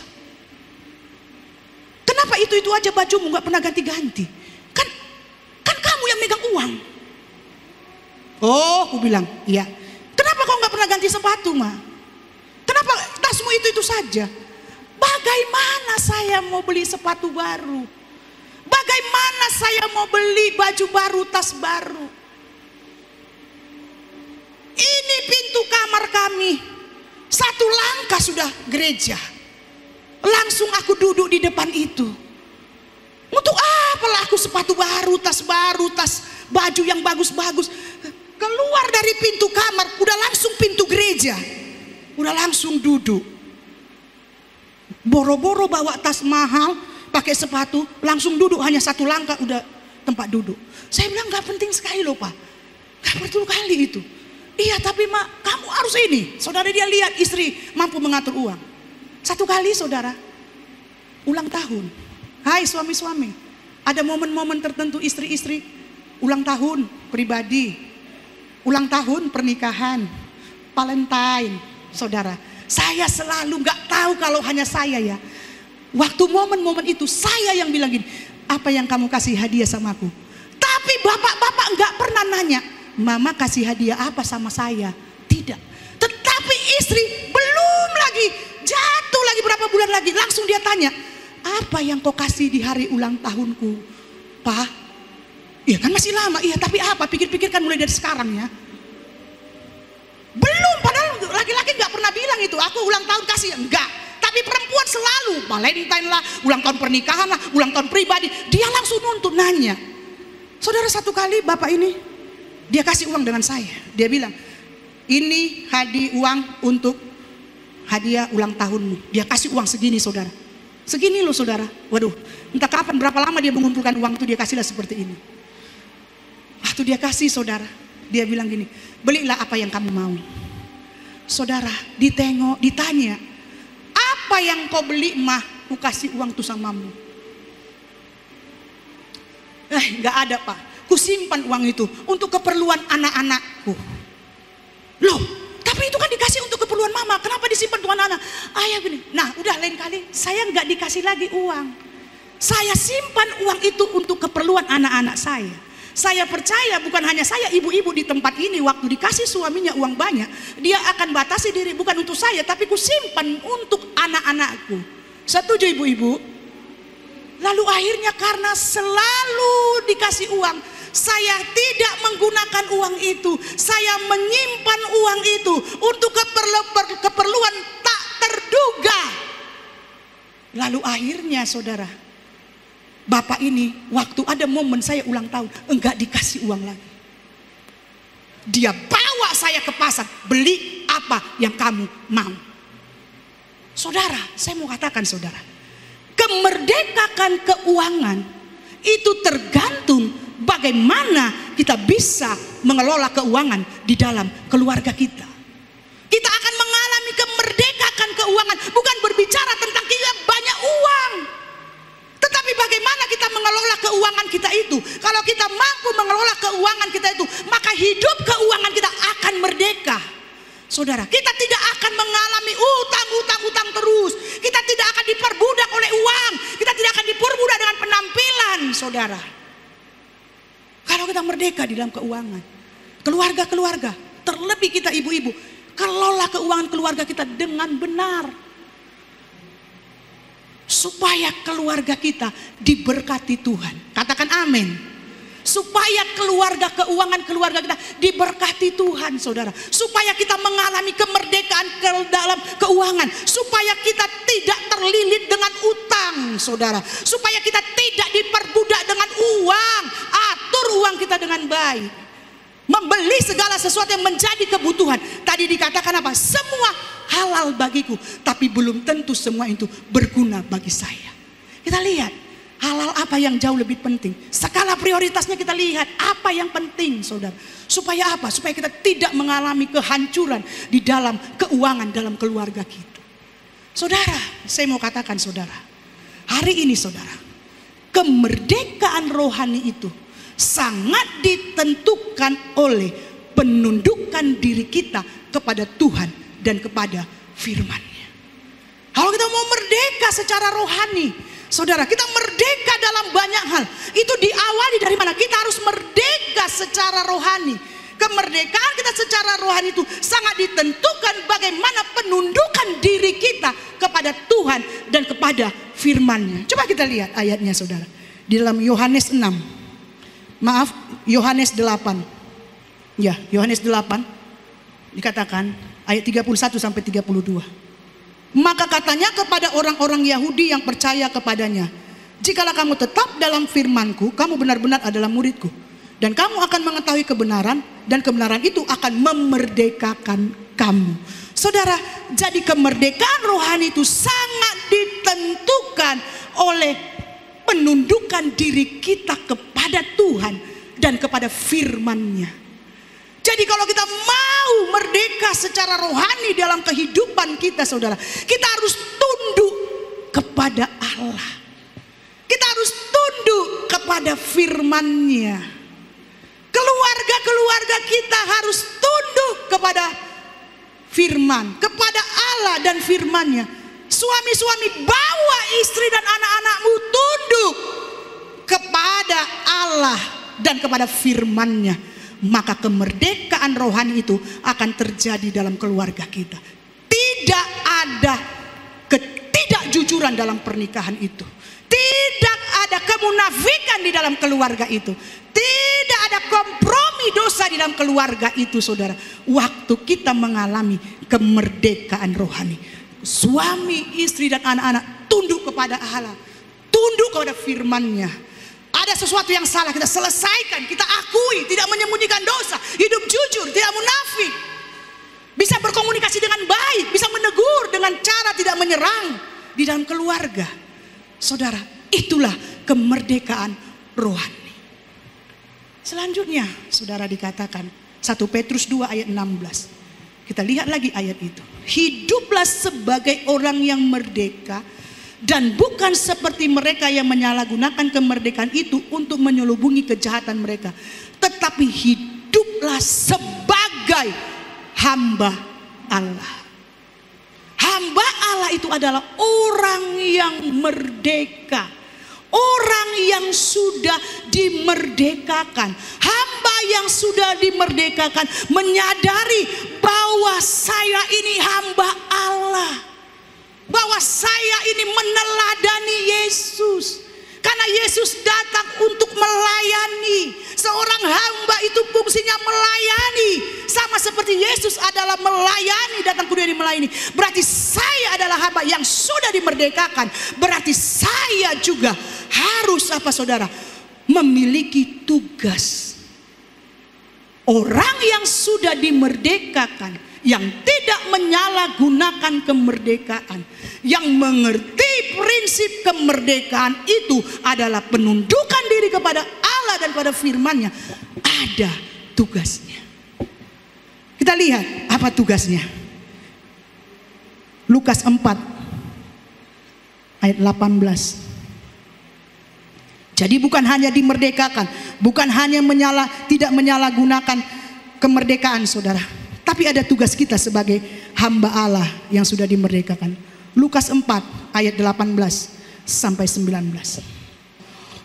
Kenapa itu aja bajumu nggak pernah ganti-ganti? Kan kamu yang megang uang." "Oh," aku bilang, "iya." "Kenapa kau nggak pernah ganti sepatu, Ma? Kenapa tasmu itu saja? Bagaimana saya mau beli sepatu baru? Bagaimana saya mau beli baju baru, tas baru? Ini pintu kamar kami, satu langkah sudah gereja. Langsung aku duduk di depan itu. Untuk apalah aku sepatu baru, tas baju yang bagus-bagus. Keluar dari pintu kamar, udah langsung pintu gereja. Udah langsung duduk. Boro-boro bawa tas mahal, pakai sepatu, langsung duduk, hanya satu langkah udah tempat duduk. Saya bilang gak penting sekali loh Pak. Gak perlu kali itu. Iya tapi Mak, kamu harus ini. Saudara, dia lihat istri mampu mengatur uang. Satu kali saudara, ulang tahun. Hai suami-suami, ada momen-momen tertentu istri-istri ulang tahun pribadi, ulang tahun pernikahan, Valentine. Saudara, saya selalu gak tahu kalau hanya saya ya, Waktu momen-momen itu saya yang bilang gini, apa yang kamu kasih hadiah sama aku? Tapi bapak-bapak nggak pernah nanya, mama kasih hadiah apa sama saya? Tidak. Tetapi istri belum lagi, jatuh lagi berapa bulan lagi, langsung dia tanya, apa yang kau kasih di hari ulang tahunku, Pak? Iya kan masih lama, iya tapi apa? Pikir-pikir kan mulai dari sekarang ya. Belum, padahal laki-laki nggak pernah bilang itu, aku ulang tahun kasih, enggak. Tapi perempuan selalu, Valentine lah, ulang tahun pernikahan lah, ulang tahun pribadi, dia langsung nuntut nanya. Saudara, satu kali bapak ini, dia kasih uang dengan saya. Dia bilang, ini uang untuk hadiah ulang tahunmu. Dia kasih uang segini saudara. Segini loh saudara. Waduh, entah kapan, berapa lama dia mengumpulkan uang itu, dia kasihlah seperti ini. Waktu dia kasih saudara, dia bilang gini, belilah apa yang kamu mau. Saudara, ditanya, apa yang kau beli mah? Ku kasih uang tuh samamu. Gak ada Pak. Ku simpan uang itu untuk keperluan anak-anakku. Loh, tapi itu kan dikasih untuk keperluan mama. Kenapa disimpan untuk anak-anak? Ayah gini. Nah, udah lain kali saya nggak dikasih lagi uang. Saya simpan uang itu untuk keperluan anak-anak saya. Saya percaya bukan hanya saya, ibu-ibu di tempat ini waktu dikasih suaminya uang banyak, dia akan batasi diri bukan untuk saya, tapi ku simpan untuk anak-anakku. Setuju ibu-ibu? Lalu akhirnya karena selalu dikasih uang, saya tidak menggunakan uang itu. Saya menyimpan uang itu untuk keperluan tak terduga. Lalu akhirnya saudara, bapak ini waktu ada momen saya ulang tahun, enggak dikasih uang lagi. Dia bawa saya ke pasar, beli apa yang kamu mau. Saudara, saya mau katakan saudara, kemerdekakan keuangan itu tergantung bagaimana kita bisa mengelola keuangan di dalam keluarga kita. Kita akan mengalami kemerdekakan keuangan, bukan berbicara tentang kita banyak uang, tetapi bagaimana kita mengelola keuangan kita itu. Kalau kita mampu mengelola keuangan kita itu, maka hidup keuangan kita akan merdeka. Saudara, kita tidak akan mengalami utang terus. Kita tidak akan diperbudak oleh uang. Kita tidak akan diperbudak dengan penampilan, saudara. Kalau kita merdeka di dalam keuangan, keluarga-keluarga, terlebih kita ibu-ibu, kelola keuangan keluarga kita dengan benar, supaya keluarga kita diberkati Tuhan. Katakan amin. Supaya keuangan keluarga kita diberkati Tuhan, saudara. Supaya kita mengalami kemerdekaan ke dalam keuangan. Supaya kita tidak terlilit dengan utang, saudara. Supaya kita tidak diperbudak dengan uang. Atur uang kita dengan baik. Membeli segala sesuatu yang menjadi kebutuhan. Tadi dikatakan apa? Semua halal bagiku, tapi belum tentu semua itu berguna bagi saya. Kita lihat halal apa yang jauh lebih penting. Skala prioritasnya kita lihat apa yang penting, saudara. Supaya apa? Supaya kita tidak mengalami kehancuran di dalam keuangan dalam keluarga kita. Saudara, saya mau katakan saudara, hari ini saudara, kemerdekaan rohani itu sangat ditentukan oleh penundukan diri kita kepada Tuhan dan kepada firman-Nya. Kalau kita mau merdeka secara rohani, saudara, kita merdeka dalam banyak hal. Itu diawali dari mana? Kita harus merdeka secara rohani. Kemerdekaan kita secara rohani itu sangat ditentukan bagaimana penundukan diri kita kepada Tuhan dan kepada firman-Nya. Coba kita lihat ayatnya saudara. Di dalam Yohanes 6. Maaf, Yohanes 8. Ya, Yohanes 8 dikatakan ayat 31 sampai 32. Maka katanya kepada orang-orang Yahudi yang percaya kepadanya, jikalau kamu tetap dalam firman-Ku, kamu benar-benar adalah murid-Ku, dan kamu akan mengetahui kebenaran, dan kebenaran itu akan memerdekakan kamu. Saudara, jadi kemerdekaan rohani itu sangat ditentukan oleh penundukan diri kita kepada Tuhan dan kepada firman-Nya. Jadi kalau kita mau merdeka secara rohani dalam kehidupan kita, saudara, kita harus tunduk kepada Allah. Kita harus tunduk kepada firman-Nya. Keluarga-keluarga kita harus tunduk kepada firman, kepada Allah dan firman-Nya, Suami-suami, bawa istri dan anak-anakmu tunduk kepada Allah dan kepada firman-Nya, maka kemerdekaan rohani itu akan terjadi dalam keluarga kita. Tidak ada ketidakjujuran dalam pernikahan itu. Tidak ada kemunafikan di dalam keluarga itu. Tidak ada kompromi dosa di dalam keluarga itu, saudara. Waktu kita mengalami kemerdekaan rohani, suami, istri, dan anak-anak tunduk kepada Allah, tunduk kepada firman-Nya. Ada sesuatu yang salah, kita selesaikan, kita akui, tidak menyembunyikan dosa, hidup jujur, tidak munafik, bisa berkomunikasi dengan baik, bisa menegur dengan cara tidak menyerang di dalam keluarga. Saudara, itulah kemerdekaan rohani. Selanjutnya, saudara, dikatakan 1 Petrus 2 ayat 16. Kita lihat lagi ayat itu. Hiduplah sebagai orang yang merdeka, dan bukan seperti mereka yang menyalahgunakan kemerdekaan itu untuk menyelubungi kejahatan mereka, tetapi hiduplah sebagai hamba Allah. Hamba Allah itu adalah orang yang merdeka, orang yang sudah dimerdekakan. Hamba yang sudah dimerdekakan menyadari bahwa saya ini hamba Allah, bahwa saya ini meneladani Yesus. Karena Yesus datang untuk melayani. Seorang hamba itu fungsinya melayani. Sama seperti Yesus adalah melayani, datang ke dunia melayani. Berarti saya adalah hamba yang sudah dimerdekakan. Berarti saya juga harus apa, saudara? Memiliki tugas. Orang yang sudah dimerdekakan, yang tidak menyalahgunakan kemerdekaan, yang mengerti prinsip kemerdekaan itu adalah penundukan diri kepada Allah dan pada firman-Nya, ada tugasnya. Kita lihat apa tugasnya. Lukas 4 ayat 18. Jadi bukan hanya dimerdekakan, bukan hanya tidak menyalahgunakan kemerdekaan, saudara, tapi ada tugas kita sebagai hamba Allah yang sudah dimerdekakan. Lukas 4 ayat 18 sampai 19.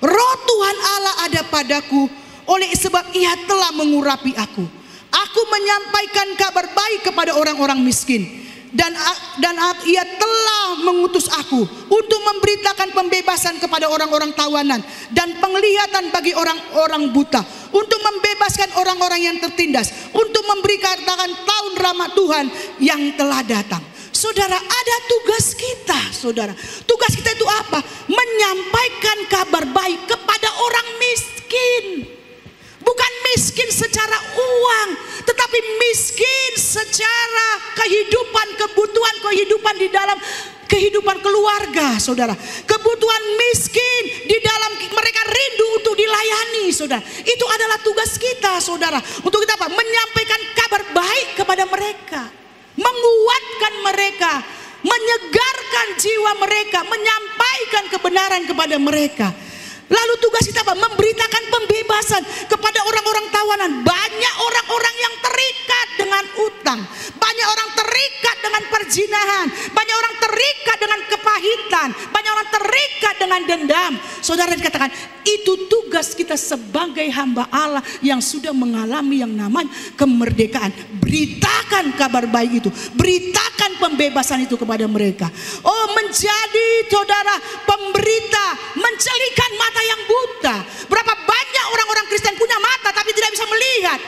Roh Tuhan Allah ada padaku, oleh sebab Ia telah mengurapi aku. Aku menyampaikan kabar baik kepada orang-orang miskin, dan Ia telah mengutus aku untuk memberitakan pembebasan kepada orang-orang tawanan dan penglihatan bagi orang-orang buta, untuk membebaskan orang-orang yang tertindas, untuk memberitakan tahun rahmat Tuhan yang telah datang. Saudara, ada tugas kita, saudara. Tugas kita itu apa? Menyampaikan kabar baik kepada orang miskin. Bukan miskin secara uang, tetapi miskin secara kehidupan, kebutuhan kehidupan di dalam kehidupan keluarga, saudara. Kebutuhan miskin di dalam mereka rindu untuk dilayani, saudara. Itu adalah tugas kita, saudara. Untuk kita apa? Menyampaikan kabar baik kepada mereka, menguatkan mereka, menyegarkan jiwa mereka, menyampaikan kebenaran kepada mereka. Lalu tugas kita apa? Memberitakan pembebasan kepada orang-orang tawanan. Banyak orang-orang yang terikat dengan utang, banyak orang terikat dengan perzinahan, banyak orang terikat dengan kepahitan, banyak orang terikat dengan dendam. Saudara, dikatakan itu tugas kita sebagai hamba Allah yang sudah mengalami yang namanya kemerdekaan. Beritakan kabar baik itu, beritakan pembebasan itu kepada mereka. Oh, menjadi, saudara, pemberita, mencelikan mata yang buta. Berapa banyak orang-orang Kristen punya mata tapi tidak bisa melihat,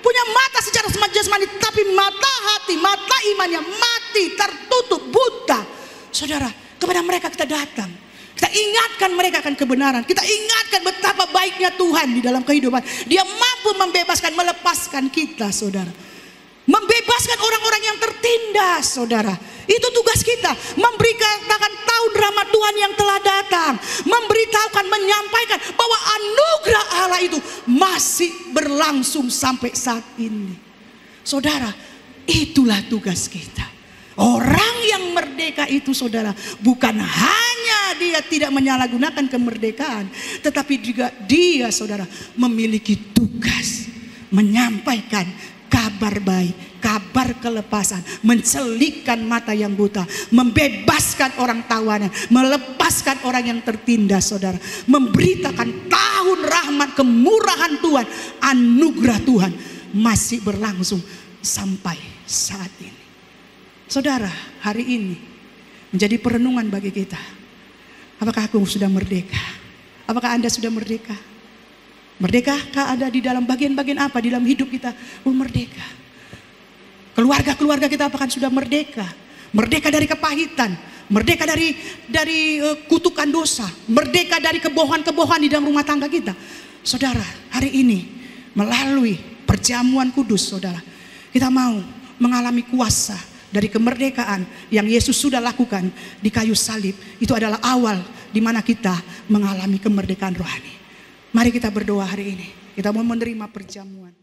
punya mata secara jasmani tapi mata hati, mata imannya mati, tertutup, buta. Saudara, kepada mereka kita datang, kita ingatkan mereka akan kebenaran, kita ingatkan betapa baiknya Tuhan di dalam kehidupan. Dia mampu membebaskan, melepaskan kita, saudara, membebaskan orang-orang yang tertindas, saudara. Itu tugas kita, memberitakan tahun rahmat Tuhan yang telah datang, memberitahukan, menyampaikan bahwa anugerah Allah itu masih berlangsung sampai saat ini. Saudara, itulah tugas kita. Orang yang merdeka itu, saudara, bukan hanya dia tidak menyalahgunakan kemerdekaan, tetapi juga dia, saudara, memiliki tugas menyampaikan kabar baik, kabar kelepasan, mencelikkan mata yang buta, membebaskan orang tawanan, melepaskan orang yang tertindas, saudara. Memberitakan tahun rahmat, kemurahan Tuhan, anugerah Tuhan masih berlangsung sampai saat ini. Saudara, hari ini menjadi perenungan bagi kita. Apakah aku sudah merdeka? Apakah Anda sudah merdeka? Merdekakah ada di dalam bagian-bagian apa di dalam hidup kita? Merdeka. Keluarga-keluarga kita apakah sudah merdeka? Merdeka dari kepahitan, merdeka dari kutukan dosa, merdeka dari kebohongan-kebohongan di dalam rumah tangga kita. Saudara, hari ini melalui perjamuan kudus, saudara, kita mau mengalami kuasa dari kemerdekaan yang Yesus sudah lakukan di kayu salib. Itu adalah awal di mana kita mengalami kemerdekaan rohani. Mari kita berdoa hari ini. Kita mau menerima perjamuan.